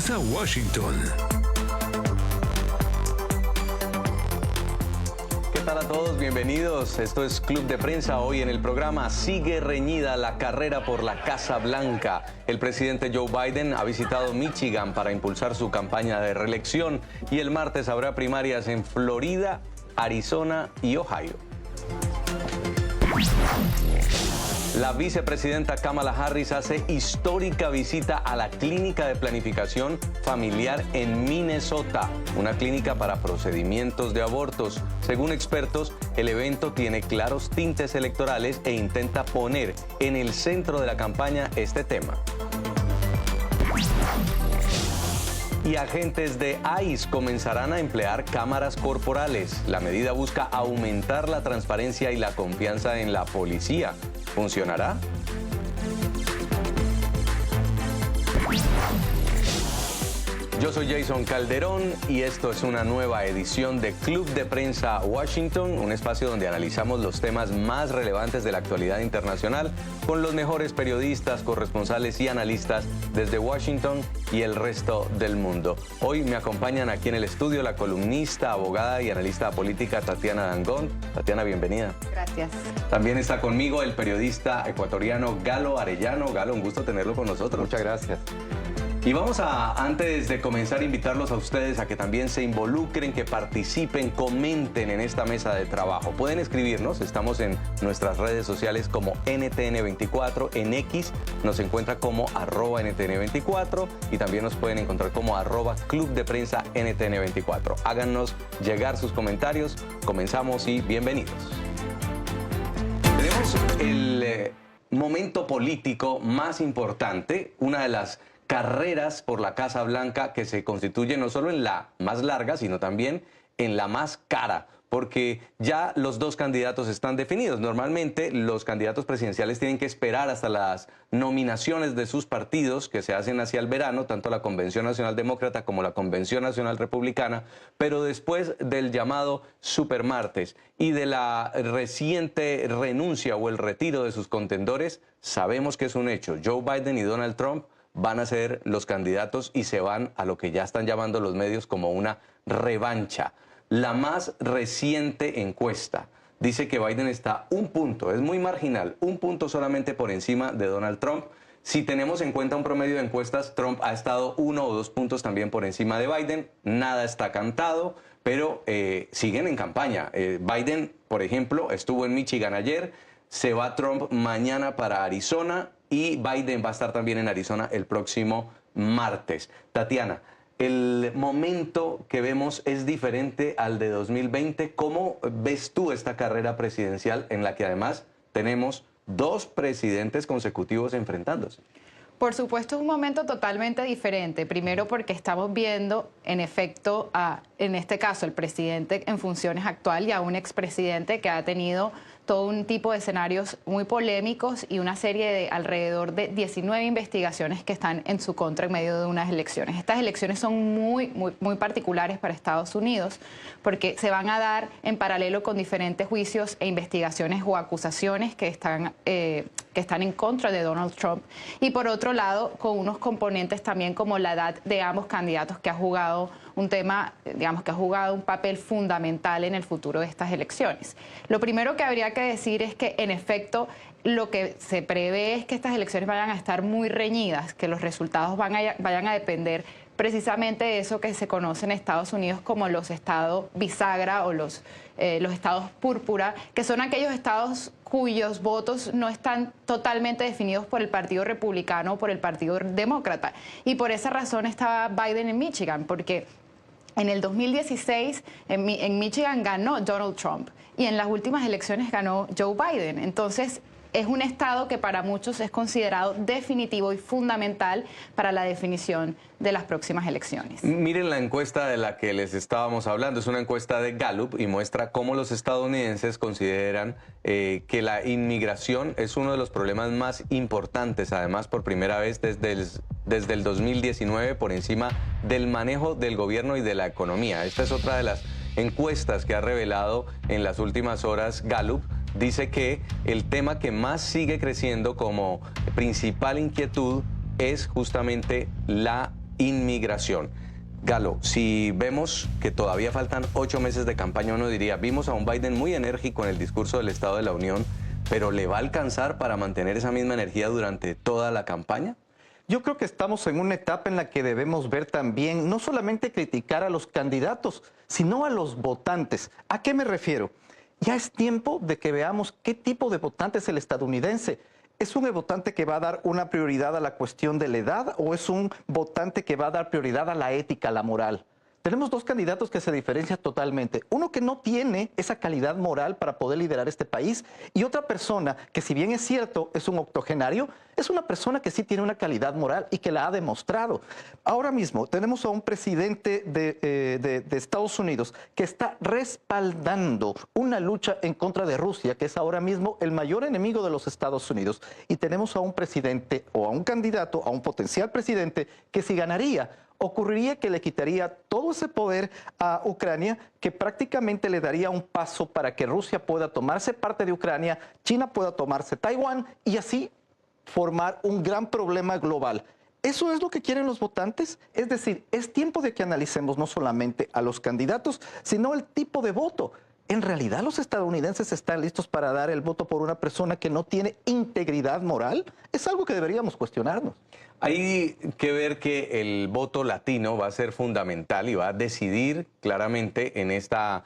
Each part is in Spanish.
prensa Washington. ¿Qué tal a todos? Bienvenidos. Esto es Club de Prensa. Hoy en el programa sigue reñida la carrera por la Casa Blanca. El presidente Joe Biden ha visitado Michigan para impulsar su campaña de reelección y el martes habrá primarias en Florida, Arizona y Ohio. La vicepresidenta Kamala Harris hace histórica visita a la clínica de planificación familiar en Minnesota, una clínica para procedimientos de abortos. Según expertos, el evento tiene claros tintes electorales e intenta poner en el centro de la campaña este tema. Y agentes de ICE comenzarán a emplear cámaras corporales. La medida busca aumentar la transparencia y la confianza en la policía. ¿Funcionará? Yo soy Jason Calderón y esto es una nueva edición de Club de Prensa Washington, un espacio donde analizamos los temas más relevantes de la actualidad internacional con los mejores periodistas, corresponsales y analistas desde Washington y el resto del mundo. Hoy me acompañan aquí en el estudio la columnista, abogada y analista política Tatiana Dangond. Tatiana, bienvenida. Gracias. También está conmigo el periodista ecuatoriano Galo Arellano. Galo, un gusto tenerlo con nosotros. Muchas gracias. Y vamos antes de comenzar, a invitarlos a ustedes a que también se involucren, que participen, comenten en esta mesa de trabajo. Pueden escribirnos, estamos en nuestras redes sociales como NTN24, en X nos encuentra como @NTN24 y también nos pueden encontrar como @Club de Prensa NTN24. Háganos llegar sus comentarios, comenzamos y bienvenidos. Tenemos el momento político más importante, una de las carreras por la Casa Blanca que se constituye no solo en la más larga, sino también en la más cara, porque ya los dos candidatos están definidos. Normalmente los candidatos presidenciales tienen que esperar hasta las nominaciones de sus partidos que se hacen hacia el verano, tanto la Convención Nacional Demócrata como la Convención Nacional Republicana, pero después del llamado supermartes y de la reciente renuncia o el retiro de sus contendores, sabemos que es un hecho. Joe Biden y Donald Trump van a ser los candidatos y se van a lo que ya están llamando los medios como una revancha. La más reciente encuesta dice que Biden está un punto, es muy marginal, un punto solamente por encima de Donald Trump. Si tenemos en cuenta un promedio de encuestas, Trump ha estado 1 o 2 puntos también por encima de Biden. Nada está cantado, pero siguen en campaña. Biden, por ejemplo, estuvo en Michigan ayer, se va Trump mañana para Arizona y Biden va a estar también en Arizona el próximo martes. Tatiana, el momento que vemos es diferente al de 2020. ¿Cómo ves tú esta carrera presidencial en la que además tenemos dos presidentes consecutivos enfrentándose? Por supuesto, es un momento totalmente diferente. Primero porque estamos viendo, en efecto, en este caso, el presidente en funciones actual y a un expresidente que ha tenido todo un tipo de escenarios muy polémicos y una serie de alrededor de 19 investigaciones que están en su contra en medio de unas elecciones. Estas elecciones son muy particulares para Estados Unidos porque se van a dar en paralelo con diferentes juicios e investigaciones o acusaciones que están en contra de Donald Trump y por otro lado con unos componentes también como la edad de ambos candidatos que ha jugado un tema, digamos, que ha jugado un papel fundamental en el futuro de estas elecciones. Lo primero que habría que decir es que, en efecto, lo que se prevé es que estas elecciones vayan a estar muy reñidas, que los resultados vayan a depender precisamente de eso que se conoce en Estados Unidos como los estados bisagra o los estados púrpura, que son aquellos estados cuyos votos no están totalmente definidos por el Partido Republicano o por el Partido Demócrata. Y por esa razón estaba Biden en Michigan, porque en el 2016 en Michigan ganó Donald Trump y en las últimas elecciones ganó Joe Biden. Entonces, es un estado que para muchos es considerado definitivo y fundamental para la definición de las próximas elecciones. Miren la encuesta de la que les estábamos hablando. Es una encuesta de Gallup y muestra cómo los estadounidenses consideran que la inmigración es uno de los problemas más importantes, además por primera vez desde el 2019, por encima del manejo del gobierno y de la economía. Esta es otra de las encuestas que ha revelado en las últimas horas Gallup. Dice que el tema que más sigue creciendo como principal inquietud es justamente la inmigración. Galo, si vemos que todavía faltan 8 meses de campaña, uno diría, vimos a un Biden muy enérgico en el discurso del Estado de la Unión, pero ¿le va a alcanzar para mantener esa misma energía durante toda la campaña? Yo creo que estamos en una etapa en la que debemos ver también, no solamente criticar a los candidatos, sino a los votantes. ¿A qué me refiero? Ya es tiempo de que veamos qué tipo de votante es el estadounidense. ¿Es un votante que va a dar una prioridad a la cuestión de la edad o es un votante que va a dar prioridad a la ética, a la moral? Tenemos dos candidatos que se diferencian totalmente. Uno que no tiene esa calidad moral para poder liderar este país y otra persona que, si bien es cierto, es un octogenario, es una persona que sí tiene una calidad moral y que la ha demostrado. Ahora mismo tenemos a un presidente de Estados Unidos que está respaldando una lucha en contra de Rusia, que es ahora mismo el mayor enemigo de los Estados Unidos. Y tenemos a un presidente o a un candidato, a un potencial presidente, que si ganaría, ocurriría que le quitaría todo ese poder a Ucrania, que prácticamente le daría un paso para que Rusia pueda tomarse parte de Ucrania, China pueda tomarse Taiwán y así formar un gran problema global. ¿Eso es lo que quieren los votantes? Es decir, es tiempo de que analicemos no solamente a los candidatos, sino el tipo de voto. ¿En realidad los estadounidenses están listos para dar el voto por una persona que no tiene integridad moral? Es algo que deberíamos cuestionarnos. Hay que ver que el voto latino va a ser fundamental y va a decidir claramente en esta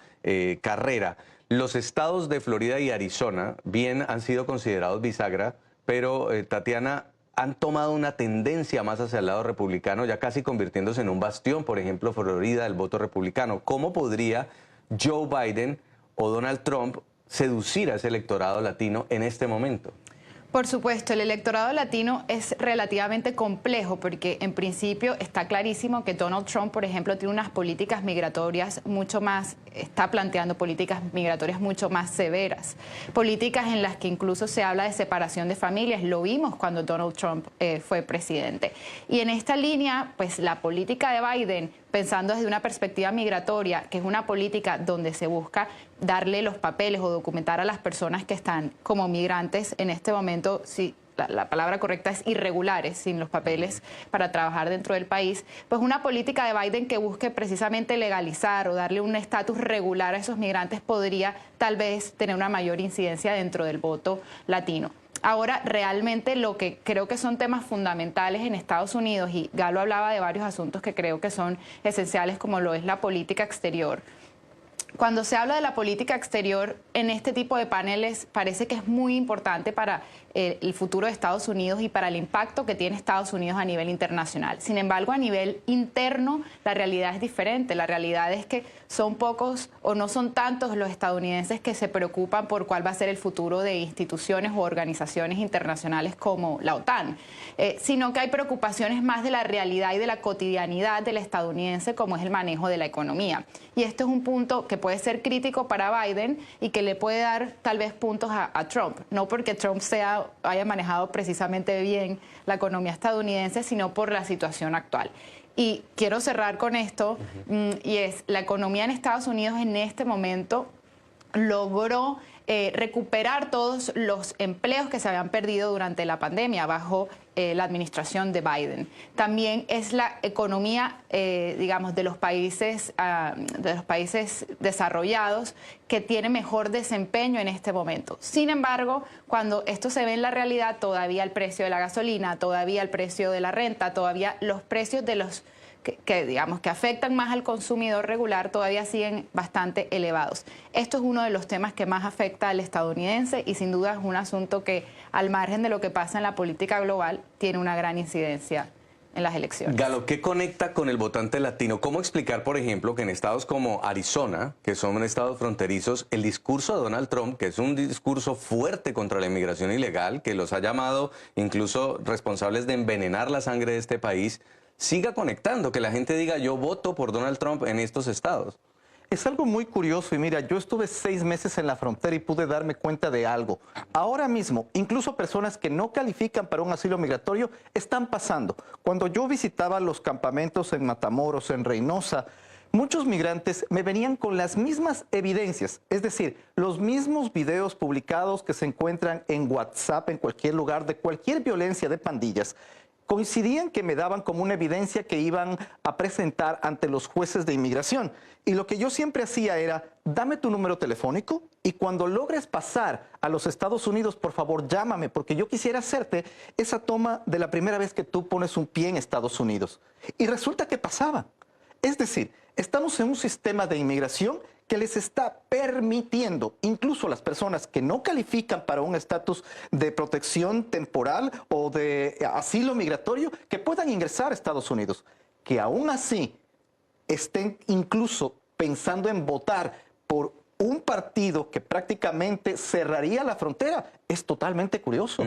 carrera. Los estados de Florida y Arizona bien han sido considerados bisagra, pero Tatiana, han tomado una tendencia más hacia el lado republicano, ya casi convirtiéndose en un bastión, por ejemplo, Florida, del voto republicano. ¿Cómo podría Joe Biden o Donald Trump seducir a ese electorado latino en este momento? Por supuesto, el electorado latino es relativamente complejo porque en principio está clarísimo que Donald Trump, por ejemplo, tiene unas políticas migratorias mucho más, está planteando políticas migratorias mucho más severas, políticas en las que incluso se habla de separación de familias, lo vimos cuando Donald Trump fue presidente. Y en esta línea, pues la política de Biden, pensando desde una perspectiva migratoria, que es una política donde se busca darle los papeles o documentar a las personas que están como migrantes en este momento, si la palabra correcta es irregulares, sin los papeles para trabajar dentro del país, pues una política de Biden que busque precisamente legalizar o darle un estatus regular a esos migrantes podría tal vez tener una mayor incidencia dentro del voto latino. Ahora, realmente lo que creo que son temas fundamentales en Estados Unidos, y Galo hablaba de varios asuntos que creo que son esenciales, como lo es la política exterior. Cuando se habla de la política exterior en este tipo de paneles, parece que es muy importante para el futuro de Estados Unidos y para el impacto que tiene Estados Unidos a nivel internacional. Sin embargo, a nivel interno, la realidad es diferente. La realidad es que son pocos o no son tantos los estadounidenses que se preocupan por cuál va a ser el futuro de instituciones o organizaciones internacionales como la OTAN, sino que hay preocupaciones más de la realidad y de la cotidianidad del estadounidense, como es el manejo de la economía. Y esto es un punto que puede ser crítico para Biden y que le puede dar tal vez puntos a Trump, no porque Trump haya manejado precisamente bien la economía estadounidense, sino por la situación actual. Y quiero cerrar con esto, y es, la economía en Estados Unidos en este momento logró recuperar todos los empleos que se habían perdido durante la pandemia bajo la administración de Biden. También es la economía, digamos, de los países desarrollados que tiene mejor desempeño en este momento. Sin embargo, cuando esto se ve en la realidad, todavía el precio de la gasolina, todavía el precio de la renta, todavía los precios de los digamos, que afectan más al consumidor regular todavía siguen bastante elevados. Esto es uno de los temas que más afecta al estadounidense y sin duda es un asunto que, al margen de lo que pasa en la política global, tiene una gran incidencia en las elecciones. Galo, ¿qué conecta con el votante latino? ¿Cómo explicar, por ejemplo, que en estados como Arizona, que son estados fronterizos, el discurso de Donald Trump, que es un discurso fuerte contra la inmigración ilegal, que los ha llamado incluso responsables de envenenar la sangre de este país, siga conectando, que la gente diga yo voto por Donald Trump en estos estados? Es algo muy curioso y mira, yo estuve 6 meses en la frontera y pude darme cuenta de algo. Ahora mismo, incluso personas que no califican para un asilo migratorio están pasando. Cuando yo visitaba los campamentos en Matamoros, en Reynosa, muchos migrantes me venían con las mismas evidencias, es decir, los mismos videos publicados que se encuentran en WhatsApp, en cualquier lugar, de cualquier violencia de pandillas, coincidían que me daban como una evidencia que iban a presentar ante los jueces de inmigración. Y lo que yo siempre hacía era, dame tu número telefónico y cuando logres pasar a los Estados Unidos, por favor, llámame, porque yo quisiera hacerte esa toma de la primera vez que tú pones un pie en Estados Unidos. Y resulta que pasaba. Es decir, estamos en un sistema de inmigración que les está permitiendo, incluso a las personas que no califican para un estatus de protección temporal o de asilo migratorio, que puedan ingresar a Estados Unidos, que aún así estén incluso pensando en votar por un partido que prácticamente cerraría la frontera. Es totalmente curioso.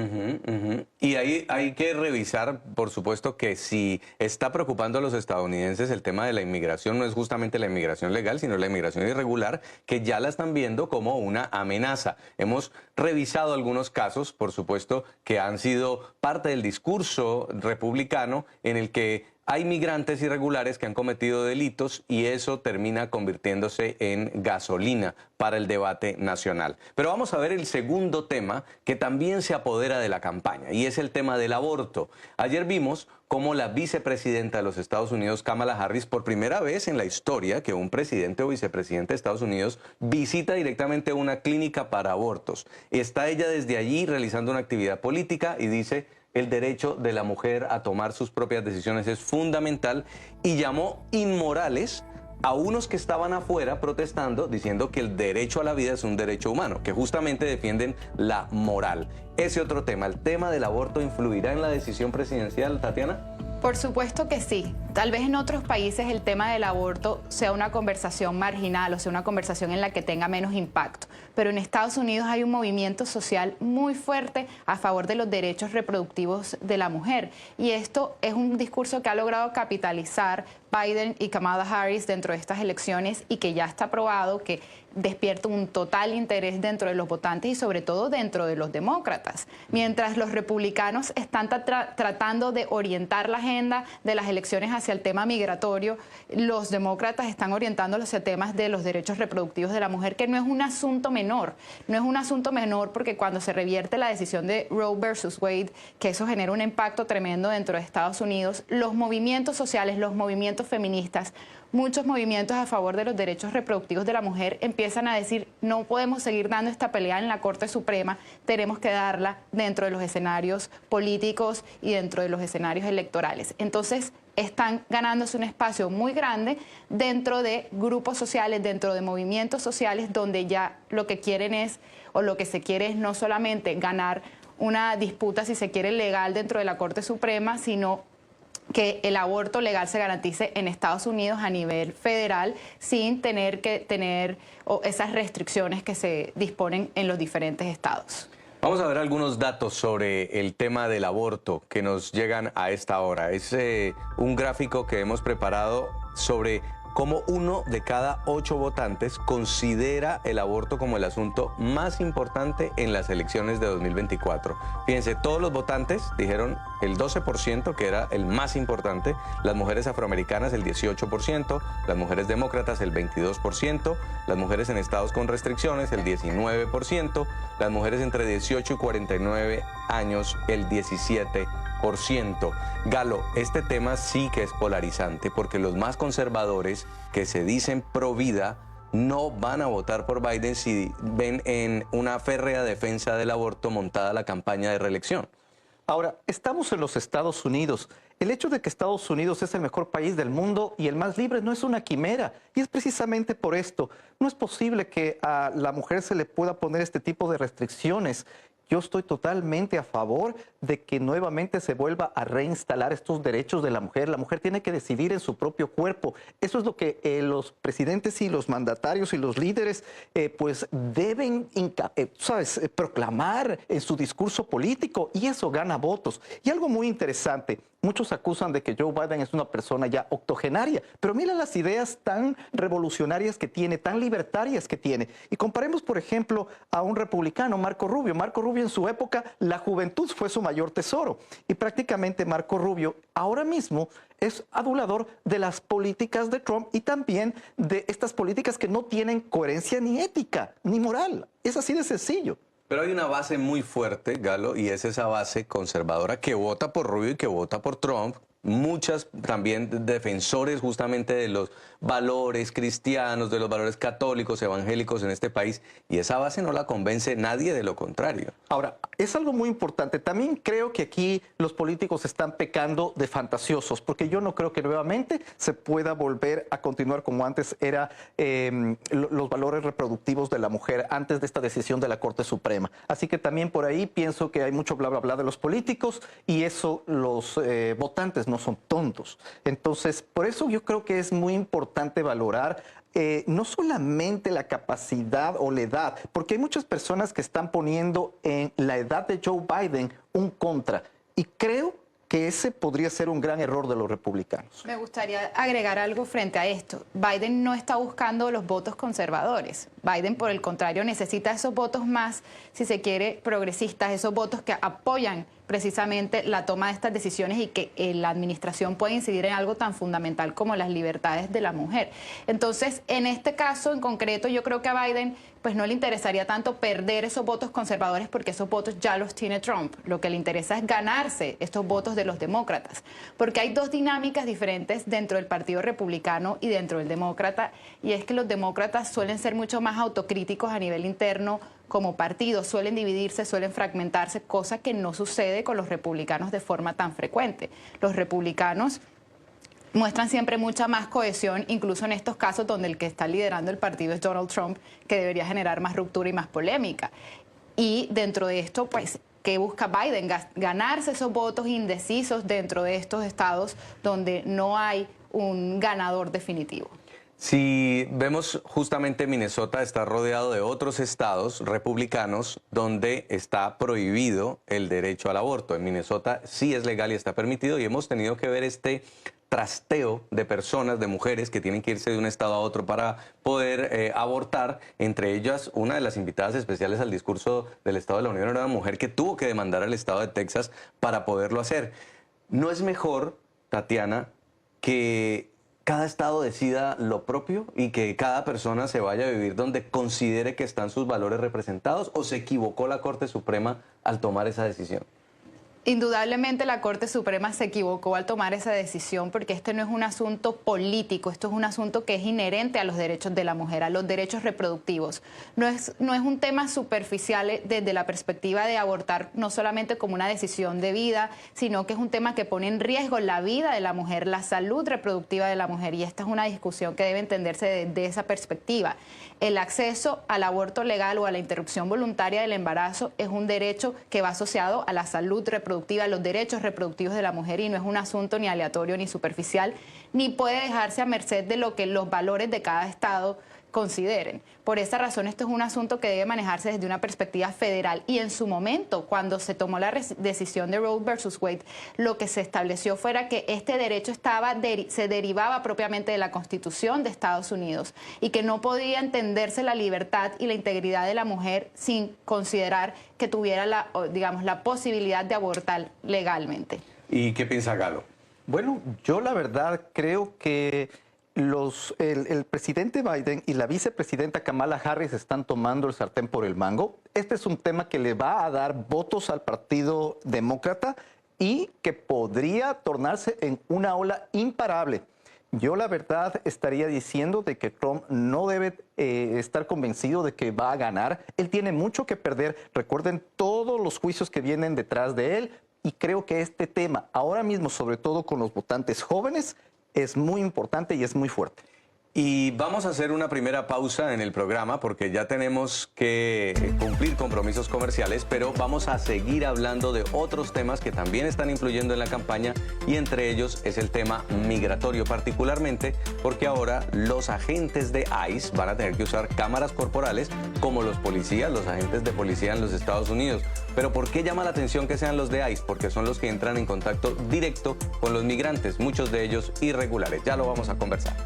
Y ahí hay que revisar, por supuesto, que si está preocupando a los estadounidenses el tema de la inmigración, no es justamente la inmigración legal, sino la inmigración irregular, que ya la están viendo como una amenaza. Hemos revisado algunos casos, por supuesto, que han sido parte del discurso republicano en el que hay migrantes irregulares que han cometido delitos y eso termina convirtiéndose en gasolina para el debate nacional. Pero vamos a ver el segundo tema que también se apodera de la campaña y es el tema del aborto. Ayer vimos cómo la vicepresidenta de los Estados Unidos, Kamala Harris, por primera vez en la historia que un presidente o vicepresidente de Estados Unidos visita directamente una clínica para abortos. Está ella desde allí realizando una actividad política y dice: el derecho de la mujer a tomar sus propias decisiones es fundamental, y llamó inmorales a unos que estaban afuera protestando, diciendo que el derecho a la vida es un derecho humano, que justamente defienden la moral. Ese otro tema, el tema del aborto, ¿influirá en la decisión presidencial, Tatiana? Por supuesto que sí. Tal vez en otros países el tema del aborto sea una conversación marginal, o sea, una conversación en la que tenga menos impacto. Pero en Estados Unidos hay un movimiento social muy fuerte a favor de los derechos reproductivos de la mujer. Y esto es un discurso que ha logrado capitalizar Biden y Kamala Harris dentro de estas elecciones y que ya está probado que despierta un total interés dentro de los votantes y sobre todo dentro de los demócratas. Mientras los republicanos están tratando de orientar la agenda de las elecciones hacia el tema migratorio, los demócratas están orientándolo hacia temas de los derechos reproductivos de la mujer, que no es un asunto menor. No es un asunto menor porque cuando se revierte la decisión de Roe versus Wade, que eso genera un impacto tremendo dentro de Estados Unidos, los movimientos sociales, los movimientos feministas, muchos movimientos a favor de los derechos reproductivos de la mujer empiezan a decir: no podemos seguir dando esta pelea en la Corte Suprema, tenemos que darla dentro de los escenarios políticos y dentro de los escenarios electorales. Entonces, están ganándose un espacio muy grande dentro de grupos sociales, dentro de movimientos sociales, donde ya lo que quieren es, o lo que se quiere es no solamente ganar una disputa, si se quiere, legal dentro de la Corte Suprema, sino que el aborto legal se garantice en Estados Unidos a nivel federal sin tener que tener esas restricciones que se disponen en los diferentes estados. Vamos a ver algunos datos sobre el tema del aborto que nos llegan a esta hora. Es un gráfico que hemos preparado sobre cómo 1 de cada 8 votantes considera el aborto como el asunto más importante en las elecciones de 2024. Fíjense, todos los votantes dijeron el 12%, que era el más importante, las mujeres afroamericanas el 18%, las mujeres demócratas el 22%, las mujeres en estados con restricciones el 19%, las mujeres entre 18 y 49 años el 17%. Galo, este tema sí que es polarizante porque los más conservadores que se dicen pro vida no van a votar por Biden si ven en una férrea defensa del aborto montada la campaña de reelección. Ahora, estamos en los Estados Unidos. El hecho de que Estados Unidos es el mejor país del mundo y el más libre no es una quimera. Y es precisamente por esto. No es posible que a la mujer se le pueda poner este tipo de restricciones. Yo estoy totalmente a favor de que nuevamente se vuelva a reinstalar estos derechos de la mujer. La mujer tiene que decidir en su propio cuerpo. Eso es lo que los presidentes y los mandatarios y los líderes pues deben proclamar en su discurso político, y eso gana votos. Y algo muy interesante, muchos acusan de que Joe Biden es una persona ya octogenaria, pero mira las ideas tan revolucionarias que tiene, tan libertarias que tiene. Y comparemos, por ejemplo, a un republicano, Marco Rubio. Marco Rubio en su época, la juventud fue su mayor tesoro. Y prácticamente Marco Rubio ahora mismo es adulador de las políticas de Trump y también de estas políticas que no tienen coherencia ni ética, ni moral. Es así de sencillo. Pero hay una base muy fuerte, Galo, y es esa base conservadora que vota por Rubio y que vota por Trump. Muchas también defensores justamente de los valores cristianos, de los valores católicos, evangélicos en este país, y esa base no la convence nadie de lo contrario. Ahora, es algo muy importante. También creo que aquí los políticos están pecando de fantasiosos, porque yo no creo que nuevamente se pueda volver a continuar como antes era los valores reproductivos de la mujer antes de esta decisión de la Corte Suprema. Así que también por ahí pienso que hay mucho bla, bla, bla de los políticos y eso los votantes no son tontos. Entonces, por eso yo creo que es muy importante valorar no solamente la capacidad o la edad, porque hay muchas personas que están poniendo en la edad de Joe Biden un contra. Y creo que ese podría ser un gran error de los republicanos. Me gustaría agregar algo frente a esto. Biden no está buscando los votos conservadores. Biden, por el contrario, necesita esos votos más, si se quiere, progresistas, esos votos que apoyan precisamente la toma de estas decisiones y que la administración puede incidir en algo tan fundamental como las libertades de la mujer. Entonces, en este caso en concreto, yo creo que a Biden pues no le interesaría tanto perder esos votos conservadores porque esos votos ya los tiene Trump. Lo que le interesa es ganarse estos votos de los demócratas, porque hay dos dinámicas diferentes dentro del Partido Republicano y dentro del Demócrata, y es que los demócratas suelen ser mucho más autocríticos a nivel interno como partido, suelen dividirse, suelen fragmentarse, cosa que no sucede con los republicanos de forma tan frecuente. Los republicanos muestran siempre mucha más cohesión, incluso en estos casos donde el que está liderando el partido es Donald Trump, que debería generar más ruptura y más polémica. Y dentro de esto, pues, ¿qué busca Biden? Ganarse esos votos indecisos dentro de estos estados donde no hay un ganador definitivo. Si vemos justamente Minnesota está rodeado de otros estados republicanos donde está prohibido el derecho al aborto. En Minnesota sí es legal y está permitido, y hemos tenido que ver este trasteo de personas, de mujeres que tienen que irse de un estado a otro para poder abortar. Entre ellas, una de las invitadas especiales al discurso del Estado de la Unión era una mujer que tuvo que demandar al estado de Texas para poderlo hacer. ¿No es mejor, Tatiana, que cada estado decida lo propio y que cada persona se vaya a vivir donde considere que están sus valores representados, o se equivocó la Corte Suprema al tomar esa decisión? Indudablemente la Corte Suprema se equivocó al tomar esa decisión, porque este no es un asunto político, esto es un asunto que es inherente a los derechos de la mujer, a los derechos reproductivos. No es un tema superficial desde la perspectiva de abortar no solamente como una decisión de vida, sino que es un tema que pone en riesgo la vida de la mujer, la salud reproductiva de la mujer, y esta es una discusión que debe entenderse desde esa perspectiva. El acceso al aborto legal o a la interrupción voluntaria del embarazo es un derecho que va asociado a la salud reproductiva, a los derechos reproductivos de la mujer, y no es un asunto ni aleatorio ni superficial, ni puede dejarse a merced de lo que los valores de cada estado consideren. Por esa razón, esto es un asunto que debe manejarse desde una perspectiva federal, y en su momento, cuando se tomó la decisión de Roe versus Wade, lo que se estableció fuera que este derecho se derivaba propiamente de la Constitución de Estados Unidos y que no podía entenderse la libertad y la integridad de la mujer sin considerar que tuviera la posibilidad de abortar legalmente. ¿Y qué piensa Galo? Bueno, yo la verdad creo que el presidente Biden y la vicepresidenta Kamala Harris están tomando el sartén por el mango. Este es un tema que le va a dar votos al Partido Demócrata y que podría tornarse en una ola imparable. Yo la verdad estaría diciendo de que Trump no debe estar convencido de que va a ganar. Él tiene mucho que perder. Recuerden todos los juicios que vienen detrás de él, y creo que este tema, ahora mismo, sobre todo con los votantes jóvenes, es muy importante y es muy fuerte. Y vamos a hacer una primera pausa en el programa porque ya tenemos que cumplir compromisos comerciales, pero vamos a seguir hablando de otros temas que también están influyendo en la campaña, y entre ellos es el tema migratorio, particularmente porque ahora los agentes de ICE van a tener que usar cámaras corporales como los policías, los agentes de policía en los Estados Unidos. Pero ¿por qué llama la atención que sean los de ICE? Porque son los que entran en contacto directo con los migrantes, muchos de ellos irregulares. Ya lo vamos a conversar.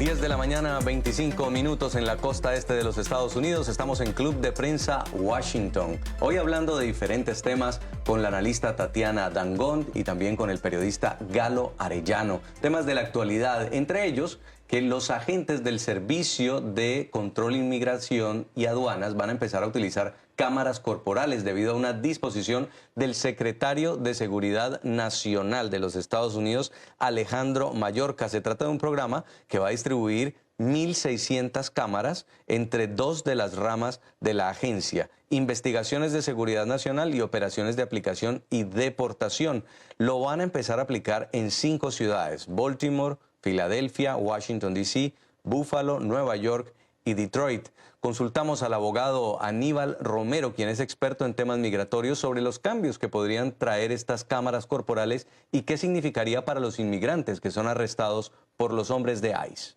10 de la mañana, 25 minutos en la costa este de los Estados Unidos. Estamos en Club de Prensa Washington. Hoy hablando de diferentes temas con la analista Tatiana Dangond y también con el periodista Galo Arellano. Temas de la actualidad, entre ellos que los agentes del Servicio de Control Inmigración y Aduanas van a empezar a utilizar cámaras corporales debido a una disposición del secretario de Seguridad Nacional de los Estados Unidos, Alejandro Mayorkas. Se trata de un programa que va a distribuir 1.600 cámaras entre dos de las ramas de la agencia: investigaciones de seguridad nacional y operaciones de aplicación y deportación. Lo van a empezar a aplicar en 5 ciudades: Baltimore, Filadelfia, Washington, D.C., Buffalo, Nueva York y Detroit. Consultamos al abogado Aníbal Romero, quien es experto en temas migratorios, sobre los cambios que podrían traer estas cámaras corporales y qué significaría para los inmigrantes que son arrestados por los hombres de ICE.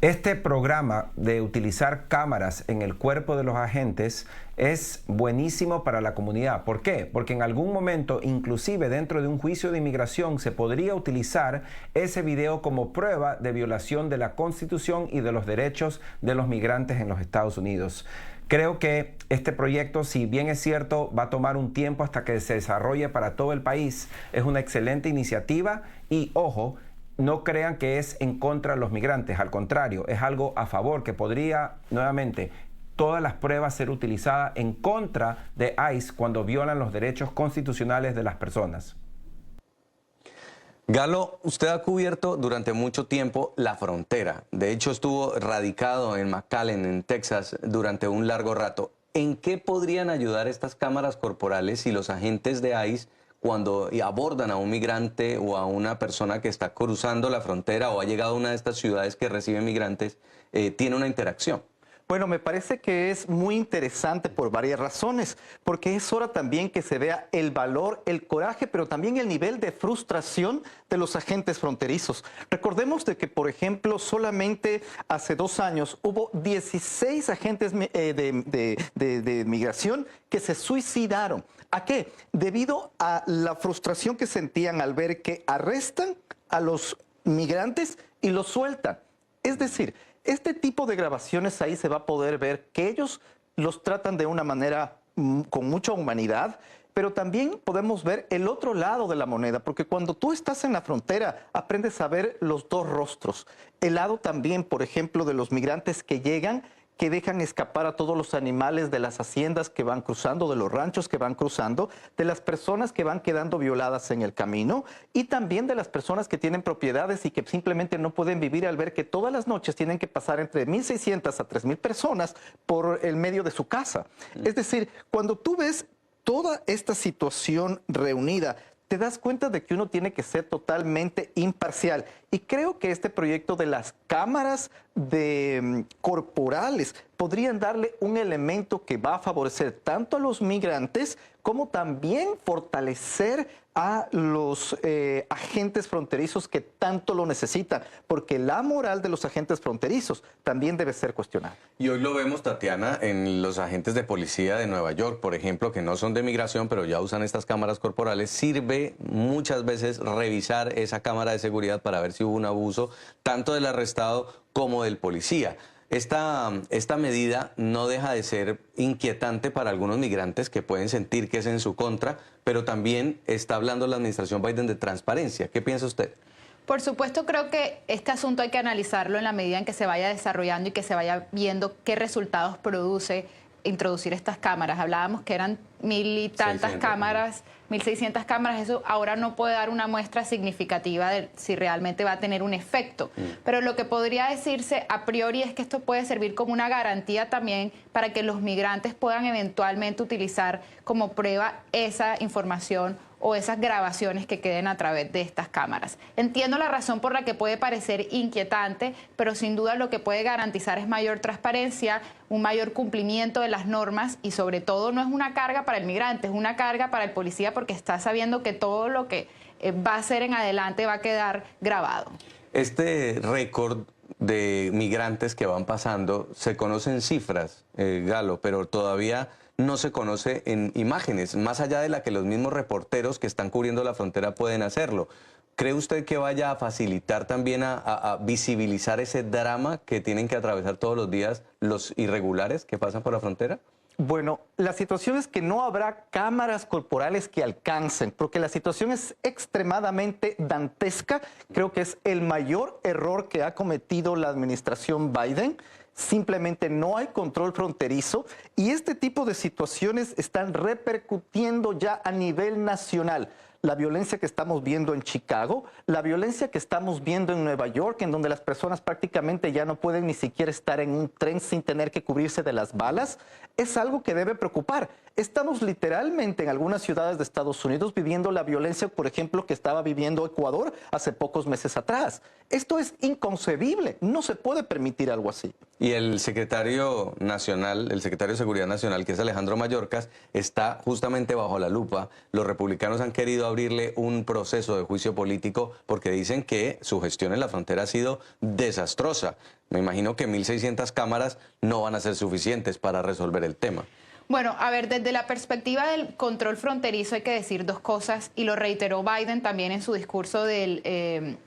Este programa de utilizar cámaras en el cuerpo de los agentes es buenísimo para la comunidad. ¿Por qué? Porque en algún momento, inclusive dentro de un juicio de inmigración, se podría utilizar ese video como prueba de violación de la Constitución y de los derechos de los migrantes en los Estados Unidos. Creo que este proyecto, si bien es cierto, va a tomar un tiempo hasta que se desarrolle para todo el país. Es una excelente iniciativa y, ojo, no crean que es en contra de los migrantes, al contrario, es algo a favor, que podría, nuevamente, todas las pruebas ser utilizadas en contra de ICE cuando violan los derechos constitucionales de las personas. Galo, usted ha cubierto durante mucho tiempo la frontera. De hecho, estuvo radicado en McAllen, en Texas, durante un largo rato. ¿En qué podrían ayudar estas cámaras corporales si los agentes de ICE, cuando abordan a un migrante o a una persona que está cruzando la frontera o ha llegado a una de estas ciudades que reciben migrantes, tiene una interacción? Bueno, me parece que es muy interesante por varias razones, porque es hora también que se vea el valor, el coraje, pero también el nivel de frustración de los agentes fronterizos. Recordemos de que, por ejemplo, solamente hace 2 años hubo 16 agentes de migración que se suicidaron. ¿A qué? Debido a la frustración que sentían al ver que arrestan a los migrantes y los sueltan. Es decir, este tipo de grabaciones ahí se va a poder ver que ellos los tratan de una manera con mucha humanidad, pero también podemos ver el otro lado de la moneda, porque cuando tú estás en la frontera aprendes a ver los dos rostros. El lado también, por ejemplo, de los migrantes que llegan, que dejan escapar a todos los animales de las haciendas que van cruzando, de los ranchos que van cruzando, de las personas que van quedando violadas en el camino y también de las personas que tienen propiedades y que simplemente no pueden vivir al ver que todas las noches tienen que pasar entre 1.600 a 3.000 personas por el medio de su casa. Es decir, cuando tú ves toda esta situación reunida, te das cuenta de que uno tiene que ser totalmente imparcial. Y creo que este proyecto de las cámaras corporales podrían darle un elemento que va a favorecer tanto a los migrantes como también fortalecer a los agentes fronterizos que tanto lo necesitan, porque la moral de los agentes fronterizos también debe ser cuestionada. Y hoy lo vemos, Tatiana, en los agentes de policía de Nueva York, por ejemplo, que no son de migración, pero ya usan estas cámaras corporales. Sirve muchas veces revisar esa cámara de seguridad para ver si hubo un abuso, tanto del arrestado como del policía. Esta medida no deja de ser inquietante para algunos migrantes que pueden sentir que es en su contra, pero también está hablando la administración Biden de transparencia. ¿Qué piensa usted? Por supuesto, creo que este asunto hay que analizarlo en la medida en que se vaya desarrollando y que se vaya viendo qué resultados produce introducir estas cámaras. Hablábamos que eran 1.000 y tantas cámaras, 1.600 cámaras. Eso ahora no puede dar una muestra significativa de si realmente va a tener un efecto. Pero lo que podría decirse a priori es que esto puede servir como una garantía también para que los migrantes puedan eventualmente utilizar como prueba esa información o esas grabaciones que queden a través de estas cámaras. Entiendo la razón por la que puede parecer inquietante, pero sin duda lo que puede garantizar es mayor transparencia, un mayor cumplimiento de las normas y sobre todo no es una carga para el migrante, es una carga para el policía porque está sabiendo que todo lo que va a hacer en adelante va a quedar grabado. Este récord de migrantes que van pasando, se conocen cifras, Galo, pero todavía no se conoce en imágenes, más allá de la que los mismos reporteros que están cubriendo la frontera pueden hacerlo. ¿Cree usted que vaya a facilitar también a visibilizar ese drama que tienen que atravesar todos los días los irregulares que pasan por la frontera? Bueno, la situación es que no habrá cámaras corporales que alcancen, porque la situación es extremadamente dantesca. Creo que es el mayor error que ha cometido la administración Biden. Simplemente no hay control fronterizo y este tipo de situaciones están repercutiendo ya a nivel nacional. La violencia que estamos viendo en Chicago, la violencia que estamos viendo en Nueva York, en donde las personas prácticamente ya no pueden ni siquiera estar en un tren sin tener que cubrirse de las balas, es algo que debe preocupar. Estamos literalmente en algunas ciudades de Estados Unidos viviendo la violencia, por ejemplo, que estaba viviendo Ecuador hace pocos meses atrás. Esto es inconcebible, no se puede permitir algo así. Y el secretario nacional, el secretario de Seguridad Nacional, que es Alejandro Mayorkas, está justamente bajo la lupa. Los republicanos han querido abrirle un proceso de juicio político porque dicen que su gestión en la frontera ha sido desastrosa. Me imagino que 1.600 cámaras no van a ser suficientes para resolver el tema. Bueno, a ver, desde la perspectiva del control fronterizo hay que decir dos cosas, y lo reiteró Biden también en su discurso del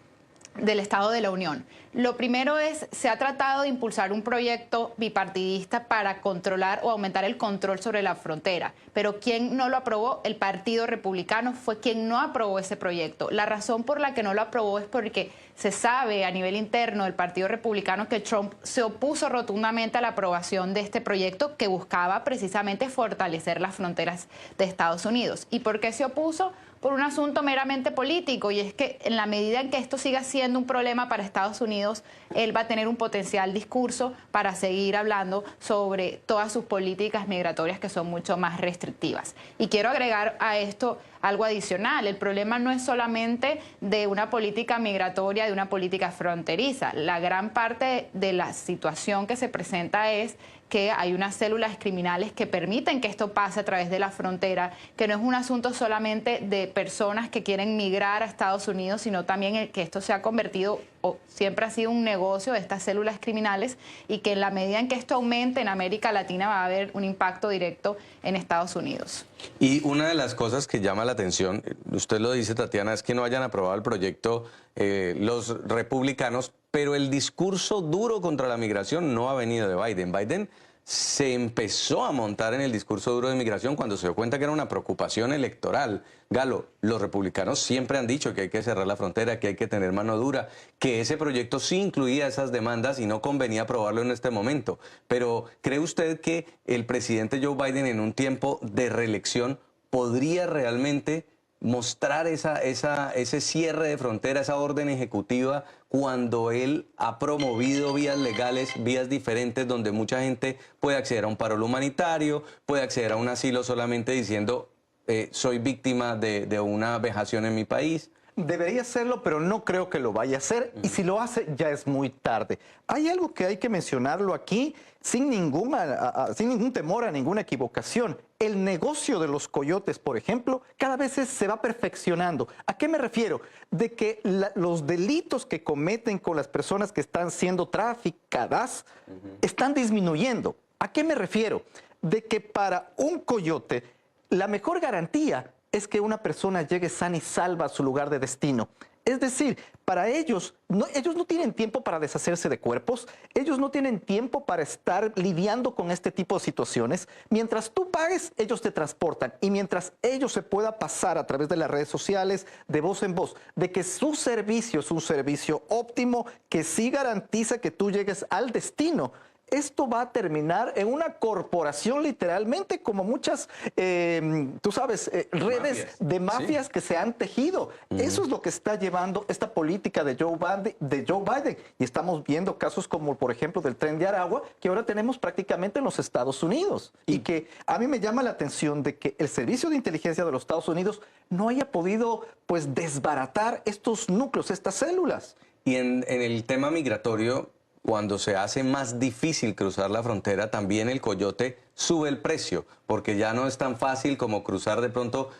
Estado de la Unión. Lo primero es, se ha tratado de impulsar un proyecto bipartidista para controlar o aumentar el control sobre la frontera, pero ¿quién no lo aprobó? El Partido Republicano fue quien no aprobó ese proyecto. La razón por la que no lo aprobó es porque se sabe a nivel interno del Partido Republicano que Trump se opuso rotundamente a la aprobación de este proyecto que buscaba precisamente fortalecer las fronteras de Estados Unidos. ¿Y por qué se opuso? Por un asunto meramente político, y es que en la medida en que esto siga siendo un problema para Estados Unidos, él va a tener un potencial discurso para seguir hablando sobre todas sus políticas migratorias que son mucho más restrictivas. Y quiero agregar a esto algo adicional. El problema no es solamente de una política migratoria, de una política fronteriza. La gran parte de la situación que se presenta es que hay unas células criminales que permiten que esto pase a través de la frontera, que no es un asunto solamente de personas que quieren migrar a Estados Unidos, sino también que esto se ha convertido, o siempre ha sido un negocio de estas células criminales, y que en la medida en que esto aumente en América Latina va a haber un impacto directo en Estados Unidos. Y una de las cosas que llama la atención, usted lo dice, Tatiana, es que no hayan aprobado el proyecto los republicanos, pero el discurso duro contra la migración no ha venido de Biden. Biden se empezó a montar en el discurso duro de migración cuando se dio cuenta que era una preocupación electoral. Galo, los republicanos siempre han dicho que hay que cerrar la frontera, que hay que tener mano dura, que ese proyecto sí incluía esas demandas y no convenía aprobarlo en este momento. Pero ¿cree usted que el presidente Joe Biden en un tiempo de reelección podría realmente mostrar ese cierre de frontera, esa orden ejecutiva, cuando él ha promovido vías legales, vías diferentes, donde mucha gente puede acceder a un paro humanitario, puede acceder a un asilo solamente diciendo soy víctima de una vejación en mi país? Debería hacerlo, pero no creo que lo vaya a hacer, y si lo hace ya es muy tarde. Hay algo que hay que mencionarlo aquí sin ningún temor a ninguna equivocación. El negocio de los coyotes, por ejemplo, cada vez se va perfeccionando. ¿A qué me refiero? De que los delitos que cometen con las personas que están siendo traficadas están disminuyendo. ¿A qué me refiero? De que para un coyote la mejor garantía es que una persona llegue sana y salva a su lugar de destino. Es decir, para ellos no tienen tiempo para deshacerse de cuerpos, ellos no tienen tiempo para estar lidiando con este tipo de situaciones. Mientras tú pagues, ellos te transportan, y mientras ellos se pueda pasar a través de las redes sociales, de voz en voz, de que su servicio es un servicio óptimo que sí garantiza que tú llegues al destino, esto va a terminar en una corporación literalmente, como muchas, tú sabes, redes de mafias que se han tejido. Eso es lo que está llevando esta política de Joe Biden. Y estamos viendo casos como, por ejemplo, del Tren de Aragua, que ahora tenemos prácticamente en los Estados Unidos. Y que a mí me llama la atención de que el Servicio de Inteligencia de los Estados Unidos no haya podido, pues, desbaratar estos núcleos, estas células. Y en el tema migratorio, cuando se hace más difícil cruzar la frontera, también el coyote sube el precio, porque ya no es tan fácil como cruzar de pronto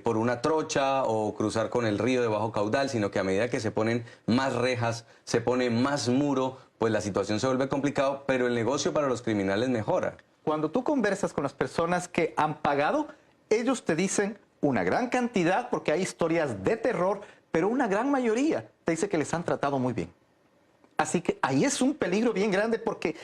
por una trocha o cruzar con el río de bajo caudal, sino que a medida que se ponen más rejas, se pone más muro, pues la situación se vuelve complicada, pero el negocio para los criminales mejora. Cuando tú conversas con las personas que han pagado, ellos te dicen una gran cantidad, porque hay historias de terror, pero una gran mayoría te dice que les han tratado muy bien. Así que ahí es un peligro bien grande porque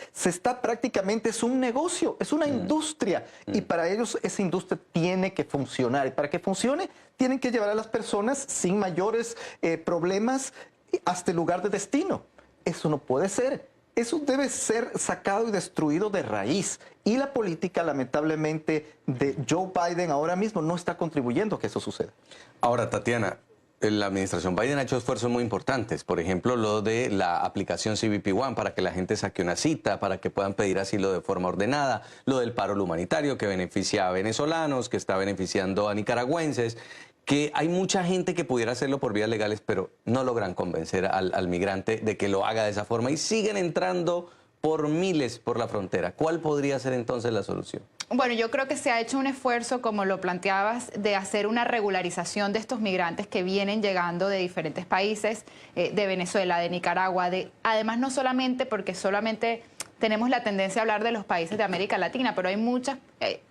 prácticamente es un negocio, es una industria. Y para ellos esa industria tiene que funcionar. Y para que funcione, tienen que llevar a las personas sin mayores problemas hasta el lugar de destino. Eso no puede ser. Eso debe ser sacado y destruido de raíz. Y la política, lamentablemente, de Joe Biden ahora mismo no está contribuyendo a que eso suceda. Ahora, Tatiana, la administración Biden ha hecho esfuerzos muy importantes. Por ejemplo, lo de la aplicación CBP One para que la gente saque una cita, para que puedan pedir asilo de forma ordenada. Lo del paro humanitario que beneficia a venezolanos, que está beneficiando a nicaragüenses. Que hay mucha gente que pudiera hacerlo por vías legales, pero no logran convencer al migrante de que lo haga de esa forma y siguen entrando por miles por la frontera. ¿Cuál podría ser entonces la solución? Bueno, yo creo que se ha hecho un esfuerzo, como lo planteabas, de hacer una regularización de estos migrantes que vienen llegando de diferentes países, de Venezuela, de Nicaragua, además no solamente porque solamente tenemos la tendencia a hablar de los países de América Latina, pero hay muchos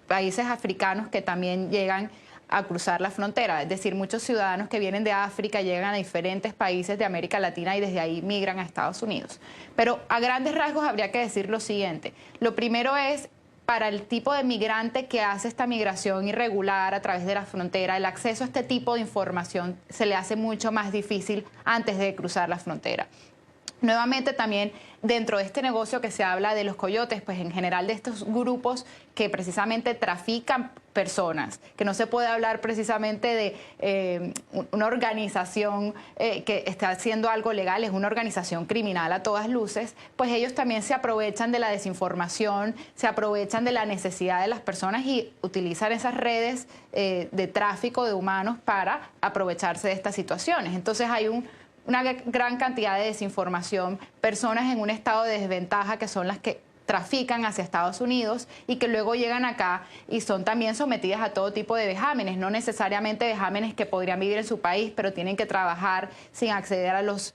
países africanos que también llegan a cruzar la frontera, es decir, muchos ciudadanos que vienen de África llegan a diferentes países de América Latina y desde ahí migran a Estados Unidos. Pero a grandes rasgos habría que decir lo siguiente. Lo primero es, para el tipo de migrante que hace esta migración irregular a través de la frontera, el acceso a este tipo de información se le hace mucho más difícil antes de cruzar la frontera. Nuevamente también dentro de este negocio que se habla de los coyotes, pues en general de estos grupos que precisamente trafican personas, que no se puede hablar precisamente de una organización que está haciendo algo legal, es una organización criminal a todas luces, pues ellos también se aprovechan de la desinformación, se aprovechan de la necesidad de las personas y utilizan esas redes de tráfico de humanos para aprovecharse de estas situaciones. Entonces hay una gran cantidad de desinformación, personas en un estado de desventaja que son las que trafican hacia Estados Unidos y que luego llegan acá y son también sometidas a todo tipo de vejámenes, no necesariamente vejámenes que podrían vivir en su país, pero tienen que trabajar sin acceder a los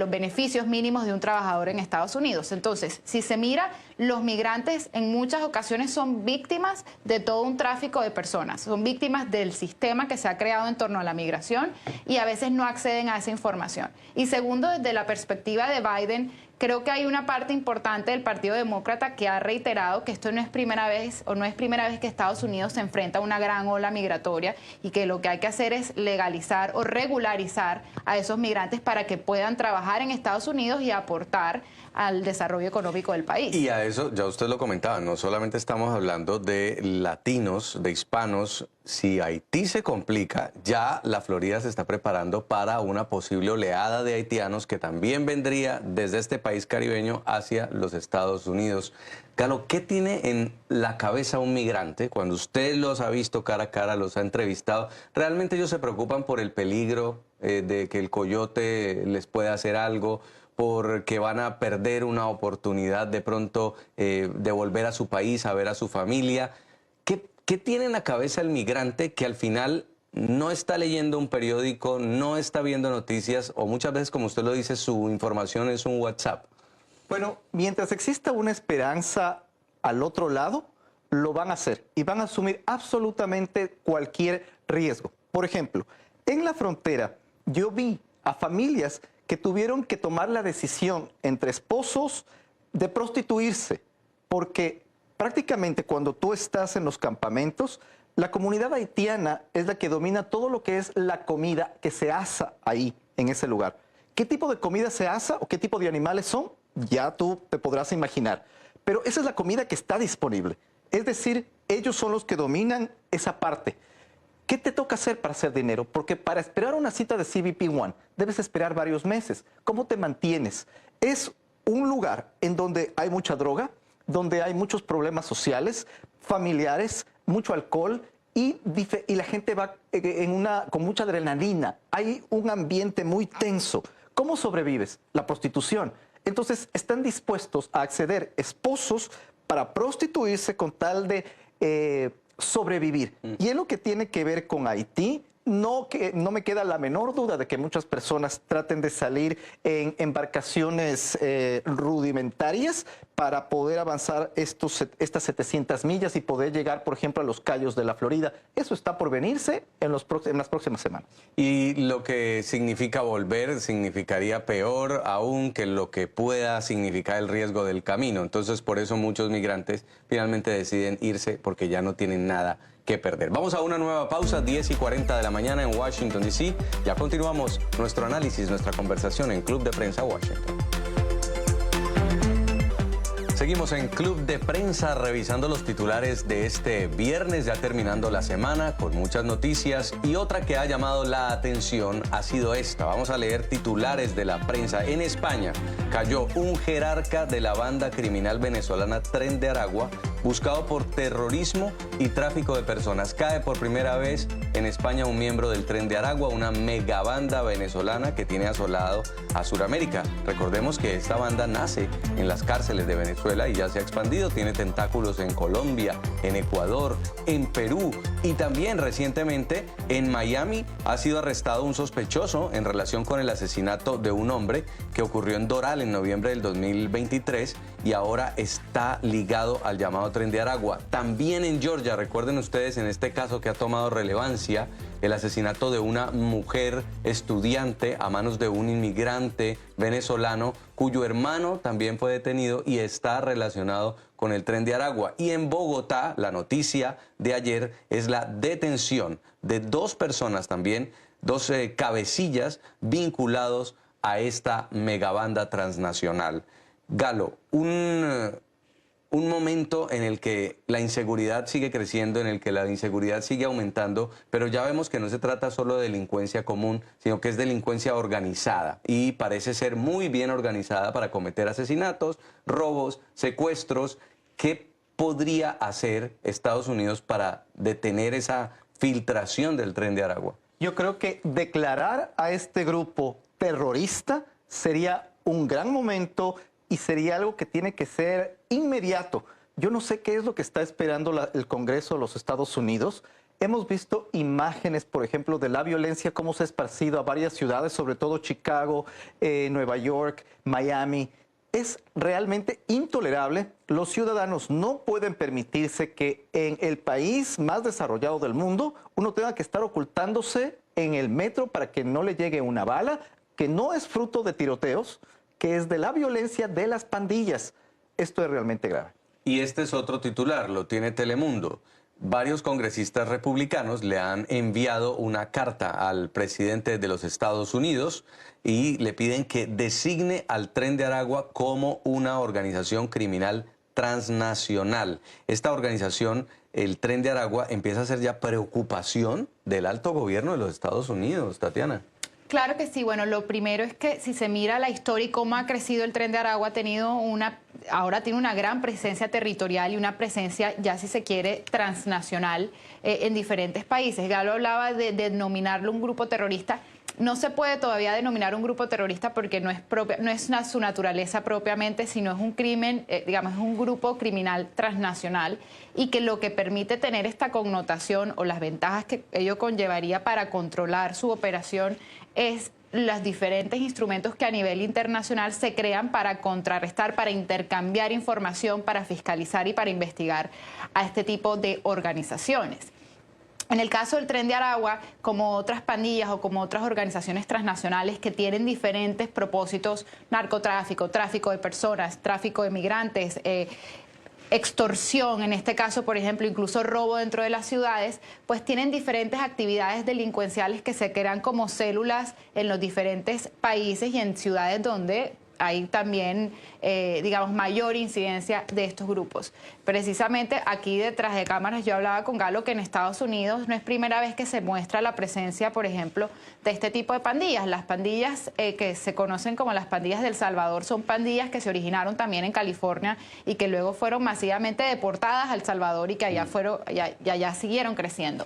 beneficios mínimos de un trabajador en Estados Unidos. Entonces, si se mira, los migrantes en muchas ocasiones son víctimas de todo un tráfico de personas, son víctimas del sistema que se ha creado en torno a la migración y a veces no acceden a esa información. Y segundo, desde la perspectiva de Biden, creo que hay una parte importante del Partido Demócrata que ha reiterado que esto no es primera vez que Estados Unidos se enfrenta a una gran ola migratoria y que lo que hay que hacer es legalizar o regularizar a esos migrantes para que puedan trabajar en Estados Unidos y aportar al desarrollo económico del país. Y a eso, ya usted lo comentaba, no solamente estamos hablando de latinos, de hispanos. Si Haití se complica, ya la Florida se está preparando para una posible oleada de haitianos que también vendría desde este país caribeño hacia los Estados Unidos. Carlos, ¿qué tiene en la cabeza un migrante cuando usted los ha visto cara a cara, los ha entrevistado? ¿Realmente ellos se preocupan por el peligro de que el coyote les pueda hacer algo, porque van a perder una oportunidad de pronto de volver a su país, a ver a su familia? ¿Qué tiene en la cabeza el migrante que al final no está leyendo un periódico, no está viendo noticias o muchas veces, como usted lo dice, su información es un WhatsApp? Bueno, mientras exista una esperanza al otro lado, lo van a hacer y van a asumir absolutamente cualquier riesgo. Por ejemplo, en la frontera yo vi a familias que tuvieron que tomar la decisión entre esposos de prostituirse, porque prácticamente cuando tú estás en los campamentos, la comunidad haitiana es la que domina todo lo que es la comida que se asa ahí, en ese lugar. ¿Qué tipo de comida se asa o qué tipo de animales son? Ya tú te podrás imaginar. Pero esa es la comida que está disponible. Es decir, ellos son los que dominan esa parte. ¿Qué te toca hacer para hacer dinero? Porque para esperar una cita de CBP One debes esperar varios meses. ¿Cómo te mantienes? Es un lugar en donde hay mucha droga, donde hay muchos problemas sociales, familiares, mucho alcohol y la gente va con mucha adrenalina. Hay un ambiente muy tenso. ¿Cómo sobrevives? La prostitución. Entonces están dispuestos a acceder esposos para prostituirse con tal de sobrevivir. Y es lo que tiene que ver con Haití. no me queda la menor duda de que muchas personas traten de salir en embarcaciones rudimentarias para poder avanzar estas 700 millas y poder llegar, por ejemplo, a los Cayos de la Florida. Eso está por venirse en las próximas semanas. Y lo que significa volver significaría peor aún que lo que pueda significar el riesgo del camino. Entonces, por eso muchos migrantes finalmente deciden irse porque ya no tienen nada que perder. Vamos a una nueva pausa, 10:40 de la mañana en Washington, D.C. Ya continuamos nuestro análisis, nuestra conversación en Club de Prensa Washington. Seguimos en Club de Prensa revisando los titulares de este viernes, ya terminando la semana con muchas noticias, y otra que ha llamado la atención ha sido esta. Vamos a leer titulares de la prensa. En España cayó un jerarca de la banda criminal venezolana Tren de Aragua, buscado por terrorismo y tráfico de personas. Cae por primera vez en España un miembro del Tren de Aragua, una megabanda venezolana que tiene asolado a Sudamérica. Recordemos que esta banda nace en las cárceles de Venezuela y ya se ha expandido, tiene tentáculos en Colombia, en Ecuador, en Perú, y también recientemente en Miami ha sido arrestado un sospechoso en relación con el asesinato de un hombre que ocurrió en Doral en noviembre del 2023 y ahora está ligado al llamado Tren de Aragua. También en Georgia, recuerden ustedes en este caso que ha tomado relevancia, el asesinato de una mujer estudiante a manos de un inmigrante venezolano cuyo hermano también fue detenido y está relacionado con el Tren de Aragua. Y en Bogotá, la noticia de ayer es la detención de 2 personas también, 2 cabecillas vinculados a esta megabanda transnacional. Galo, un momento en el que la inseguridad sigue creciendo, en el que la inseguridad sigue aumentando, pero ya vemos que no se trata solo de delincuencia común, sino que es delincuencia organizada y parece ser muy bien organizada para cometer asesinatos, robos, secuestros. ¿Qué podría hacer Estados Unidos para detener esa filtración del Tren de Aragua? Yo creo que declarar a este grupo terrorista sería un gran momento y sería algo que tiene que ser inmediato. Yo no sé qué es lo que está esperando el Congreso de los Estados Unidos. Hemos visto imágenes, por ejemplo, de la violencia, cómo se ha esparcido a varias ciudades, sobre todo Chicago, Nueva York, Miami. Es realmente intolerable. Los ciudadanos no pueden permitirse que en el país más desarrollado del mundo uno tenga que estar ocultándose en el metro para que no le llegue una bala, que no es fruto de tiroteos, que es de la violencia de las pandillas. Esto es realmente grave. Y este es otro titular, lo tiene Telemundo. Varios congresistas republicanos le han enviado una carta al presidente de los Estados Unidos y le piden que designe al Tren de Aragua como una organización criminal transnacional. Esta organización, el Tren de Aragua, empieza a ser ya preocupación del alto gobierno de los Estados Unidos, Tatiana. Claro que sí. Bueno, lo primero es que si se mira la historia y cómo ha crecido el Tren de Aragua, ahora tiene una gran presencia territorial y una presencia, ya si se quiere, transnacional en diferentes países. Galo hablaba de denominarlo un grupo terrorista. No se puede todavía denominar un grupo terrorista porque no es su naturaleza propiamente, sino es un crimen, digamos, es un grupo criminal transnacional y que lo que permite tener esta connotación o las ventajas que ello conllevaría para controlar su operación es los diferentes instrumentos que a nivel internacional se crean para contrarrestar, para intercambiar información, para fiscalizar y para investigar a este tipo de organizaciones. En el caso del Tren de Aragua, como otras pandillas o como otras organizaciones transnacionales que tienen diferentes propósitos, narcotráfico, tráfico de personas, tráfico de migrantes, extorsión, en este caso, por ejemplo, incluso robo dentro de las ciudades, pues tienen diferentes actividades delincuenciales que se crean como células en los diferentes países y en ciudades donde hay también, digamos, mayor incidencia de estos grupos. Precisamente aquí detrás de cámaras yo hablaba con Galo que en Estados Unidos no es primera vez que se muestra la presencia, por ejemplo, de este tipo de pandillas. Las pandillas que se conocen como las pandillas de El Salvador son pandillas que se originaron también en California y que luego fueron masivamente deportadas a El Salvador y que allá siguieron creciendo.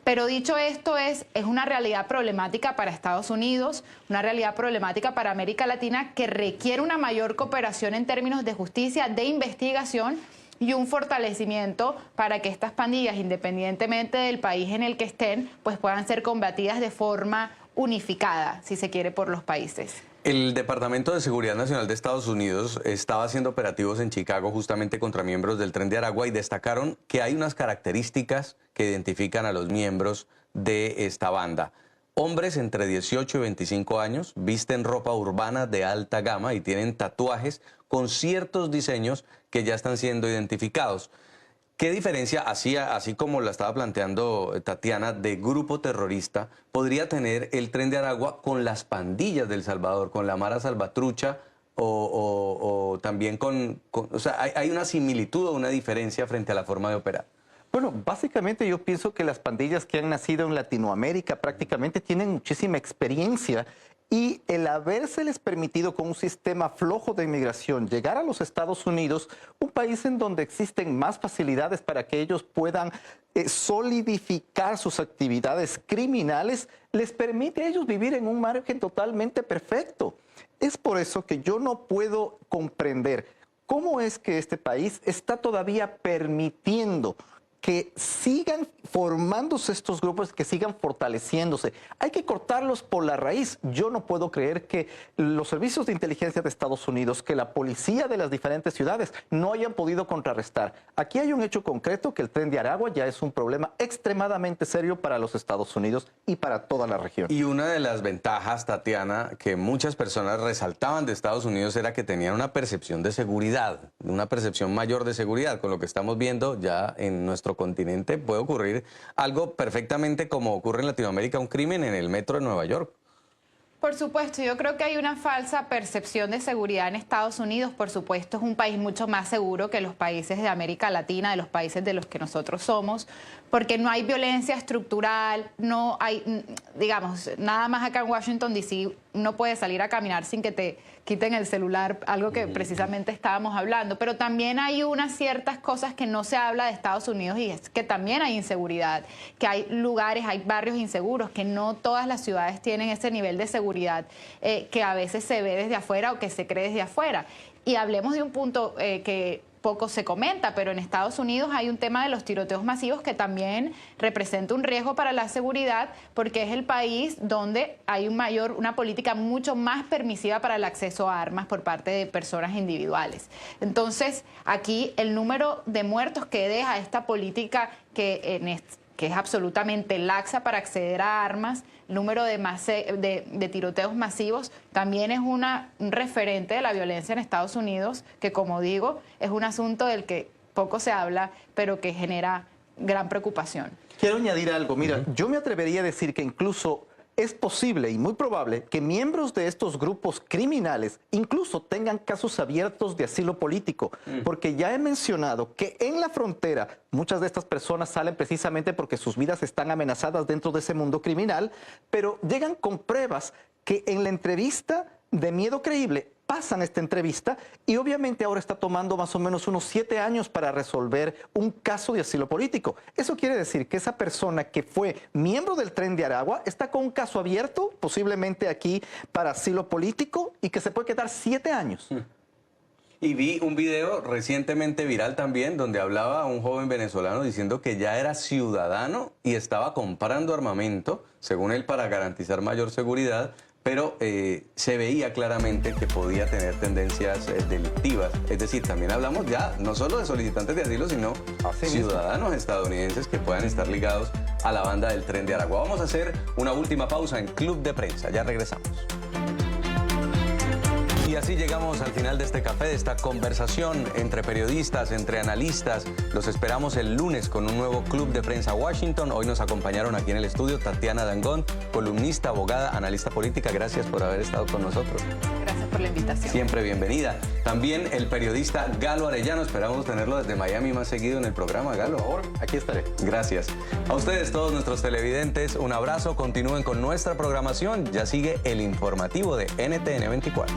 Pero dicho esto, es una realidad problemática para Estados Unidos, una realidad problemática para América Latina que requiere una mayor cooperación en términos de justicia, de investigación y un fortalecimiento para que estas pandillas, independientemente del país en el que estén, pues puedan ser combatidas de forma unificada, si se quiere, por los países. El Departamento de Seguridad Nacional de Estados Unidos estaba haciendo operativos en Chicago justamente contra miembros del Tren de Aragua y destacaron que hay unas características que identifican a los miembros de esta banda. Hombres entre 18 y 25 años, visten ropa urbana de alta gama y tienen tatuajes con ciertos diseños que ya están siendo identificados. ¿Qué diferencia, así como la estaba planteando Tatiana, de grupo terrorista podría tener el Tren de Aragua con las pandillas de El Salvador, con la Mara Salvatrucha o también o sea, hay una similitud o una diferencia frente a la forma de operar? Bueno, básicamente yo pienso que las pandillas que han nacido en Latinoamérica prácticamente tienen muchísima experiencia y el habérseles permitido con un sistema flojo de inmigración llegar a los Estados Unidos, un país en donde existen más facilidades para que ellos puedan solidificar sus actividades criminales, les permite a ellos vivir en un margen totalmente perfecto. Es por eso que yo no puedo comprender cómo es que este país está todavía permitiendo que sigan formándose estos grupos, que sigan fortaleciéndose. Hay que cortarlos por la raíz. Yo no puedo creer que los servicios de inteligencia de Estados Unidos, que la policía de las diferentes ciudades no hayan podido contrarrestar. Aquí hay un hecho concreto, que el Tren de Aragua ya es un problema extremadamente serio para los Estados Unidos y para toda la región. Y una de las ventajas, Tatiana, que muchas personas resaltaban de Estados Unidos era que tenían una percepción de seguridad, una percepción mayor de seguridad. Con lo que estamos viendo ya en nuestro continente puede ocurrir algo perfectamente como ocurre en Latinoamérica, un crimen en el metro de Nueva York. Por supuesto, yo creo que hay una falsa percepción de seguridad en Estados Unidos. Por supuesto, es un país mucho más seguro que los países de América Latina, de los países de los que nosotros somos, porque no hay violencia estructural, no hay, digamos, nada más acá en Washington, D.C., no puedes salir a caminar sin que te quiten el celular, algo que precisamente estábamos hablando. Pero también hay unas ciertas cosas que no se habla de Estados Unidos y es que también hay inseguridad, que hay lugares, hay barrios inseguros, que no todas las ciudades tienen ese nivel de seguridad que a veces se ve desde afuera o que se cree desde afuera. Y hablemos de un punto que poco se comenta, pero en Estados Unidos hay un tema de los tiroteos masivos que también representa un riesgo para la seguridad, porque es el país donde hay una política mucho más permisiva para el acceso a armas por parte de personas individuales. Entonces, aquí el número de muertos que deja esta política que es absolutamente laxa para acceder a armas, el número de tiroteos masivos, también es un referente de la violencia en Estados Unidos, que como digo, es un asunto del que poco se habla, pero que genera gran preocupación. Quiero añadir algo. Mira, yo me atrevería a decir que incluso es posible y muy probable que miembros de estos grupos criminales incluso tengan casos abiertos de asilo político, porque ya he mencionado que en la frontera muchas de estas personas salen precisamente porque sus vidas están amenazadas dentro de ese mundo criminal, pero llegan con pruebas que en la entrevista de miedo creíble pasan esta entrevista y obviamente ahora está tomando más o menos unos 7 años para resolver un caso de asilo político. Eso quiere decir que esa persona que fue miembro del Tren de Aragua está con un caso abierto, posiblemente aquí para asilo político, y que se puede quedar 7 años. Y vi un video recientemente viral también donde hablaba un joven venezolano diciendo que ya era ciudadano y estaba comprando armamento, según él, para garantizar mayor seguridad, pero se veía claramente que podía tener tendencias delictivas. Es decir, también hablamos ya no solo de solicitantes de asilo, sino ciudadanos estadounidenses que puedan estar ligados a la banda del Tren de Aragua. Vamos a hacer una última pausa en Club de Prensa. Ya regresamos. Y así llegamos al final de este café, de esta conversación entre periodistas, entre analistas. Los esperamos el lunes con un nuevo Club de Prensa Washington. Hoy nos acompañaron aquí en el estudio Tatiana Dangond, columnista, abogada, analista política. Gracias por haber estado con nosotros. Gracias por la invitación. Siempre bienvenida. También el periodista Galo Arellano. Esperamos tenerlo desde Miami más seguido en el programa. Galo, Por favor, aquí estaré. gracias. A ustedes, todos nuestros televidentes, un abrazo. Continúen con nuestra programación. Ya sigue el informativo de NTN 24.